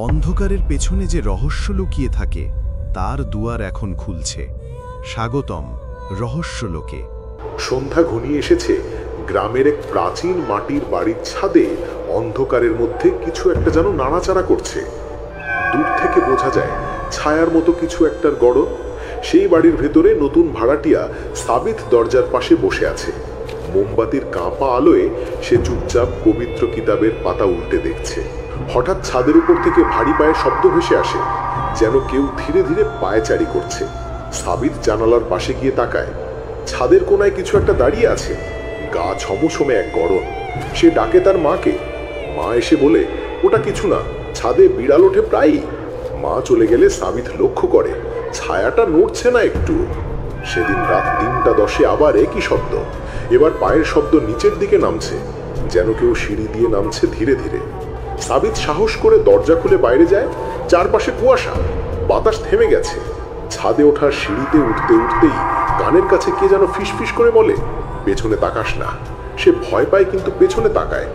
অন্ধকারের পেছনে যে রহস্য লুকিয়ে থাকে তার দুয়ার এখন খুলছে। স্বাগতম রহস্যলোকে। সন্ধ্যা ঘনিয়ে এসেছে। গ্রামের এক প্রাচীন মাটির বাড়ির ছাদে অন্ধকারের মধ্যে কিছু একটা যেন নাড়াচাড়া করছে। দূর থেকে বোঝা যায় ছায়ার মতো কিছু একটার গড়ন। সেই বাড়ির ভেতরে নতুন ভাড়াটিয়া সাবিত দরজার পাশে বসে আছে। মোমবাতির কাঁপা আলোয় সে চুপচাপ পবিত্র কিতাবের পাতা উল্টে দেখছে। হঠাৎ ছাদের উপর থেকে ভারী পায়ের শব্দ ভেসে আসে, যেন কেউ ধীরে ধীরে পায়চারি করছে। সাবিত জানালার পাশে গিয়ে তাকায়। ছাদের কোনায় কিছু একটা দাঁড়িয়ে আছে, গা ছমছমে এক গড়ন। সে ডাকে তার মাকে। মা এসে বলে, ওটা কিছু না, ছাদে বিড়াল ওঠে প্রায়ই। মা চলে গেলে সাবিত লক্ষ্য করে ছায়াটা নড়ছে না একটু। সেদিন রাত ৩:১০ আবার একই শব্দ। এবার পায়ের শব্দ নিচের দিকে নামছে, যেন কেউ সিঁড়ি দিয়ে নামছে ধীরে ধীরে। সাবিত সাহস করে দরজা খুলে বাইরে যায়। চারপাশে কুয়াশা, বাতাস থেমে গেছে। ছাদে ওঠার সিঁড়িতে উঠতে উঠতেই কানের কাছে কে যেন ফিসফিস করে বলে, পেছনে তাকাস না। সে ভয় পায়, কিন্তু পেছনে তাকায়।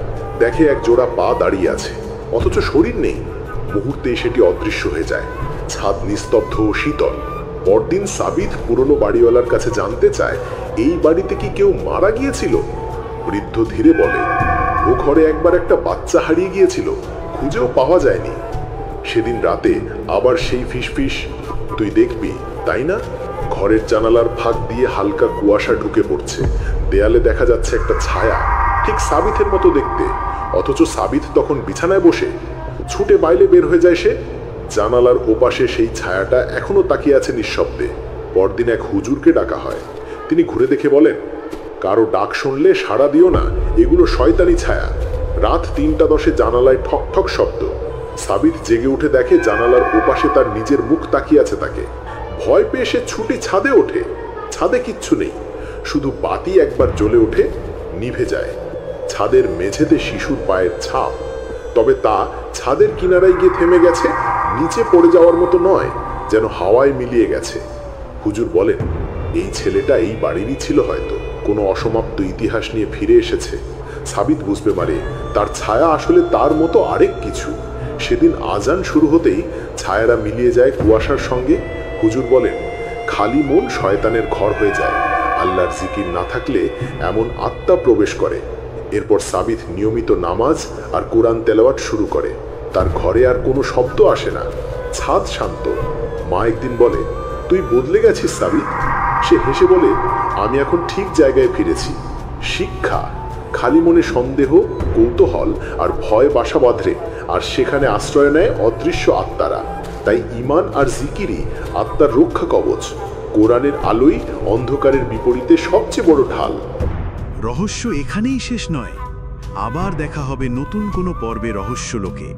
দেখে এক জোড়া পা দাঁড়িয়ে আছে, অথচ শরীর নেই। মুহূর্তেই সেটি অদৃশ্য হয়ে যায়। ছাদ নিস্তব্ধ ও শীতল। পরদিন সাবিত পুরনো বাড়িওয়ালার কাছে জানতে চায়, এই বাড়িতে কি কেউ মারা গিয়েছিল? বৃদ্ধ ধীরে বলে, ও ঘরে একবার একটা বাচ্চা হারিয়ে গিয়েছিল, খুঁজেও পাওয়া যায়নি। সেদিন রাতে আবার সেই ফিসফিস, তুই দেখবি তাই না? ঘরের জানালার ফাঁক দিয়ে হালকা কুয়াশা ঢুকে পড়ছে। দেয়ালে দেখা যাচ্ছে একটা ছায়া, ঠিক সাবিতের মতো দেখতে। অথচ সাবিত তখন বিছানায় বসে। ছুটে বাইরে বের হয়ে যায় সে। জানালার ওপাশে সেই ছায়াটা এখনো তাকিয়ে আছে নিঃশব্দে। পরদিন এক হুজুরকে ডাকা হয়। তিনি ঘুরে দেখে বলেন, কারো ডাক শুনলে সাড়া দিও না, এগুলো শয়তানি ছায়া। রাত ৩:১০ জানালায় ঠক ঠক শব্দ। সাবিত জেগে উঠে দেখে জানালার ওপাশে তার নিজের মুখ তাকিয়ে আছে তাকে। ভয় পেয়ে সে ছুটি ছাদে ওঠে। ছাদে কিচ্ছু নেই, শুধু বাতি একবার জ্বলে ওঠে, নিভে যায়। ছাদের মেঝেতে শিশুর পায়ের ছাপ, তবে তা ছাদের কিনারায় গিয়ে থেমে গেছে, নিচে পড়ে যাওয়ার মতো নয়, যেন হাওয়ায় মিলিয়ে গেছে। হুজুর বলেন, এই ছেলেটা এই বাড়িরই ছিল, হয়তো কোনো অসমাপ্ত ইতিহাস নিয়ে ফিরে এসেছে। সাবিত বুঝতে পারে তার ছায়া আসলে তার মতো আরেক কিছু। সেদিন আজান শুরু হতেই ছায়ারা মিলিয়ে যায় কুয়াশার সঙ্গে। হুজুর বলেন, খালি মন শয়তানের ঘর হয়ে যায়। আল্লাহর জিকির না থাকলে এমন আত্মা প্রবেশ করে। এরপর সাবিত নিয়মিত নামাজ আর কোরআন তেলাওয়াত শুরু করে। তার ঘরে আর কোনো শব্দ আসে না, ছাদ শান্ত। মা একদিন বলে, তুই বদলে গেছিস সাবিত। সে হেসে বলে, আমি এখন ঠিক জায়গায় ফিরেছি। শিক্ষা, খালি মনে সন্দেহ, কৌতূহল আর ভয় বাসা বাঁধে, আর সেখানে আশ্রয় নেয় অদৃশ্য আত্মারা। তাই ঈমান আর জিকিরই আত্মার রক্ষা কবচ। কোরআনের আলোই অন্ধকারের বিপরীতে সবচেয়ে বড় ঢাল। রহস্য এখানেই শেষ নয়, আবার দেখা হবে নতুন কোনো পর্বে রহস্যলোকে।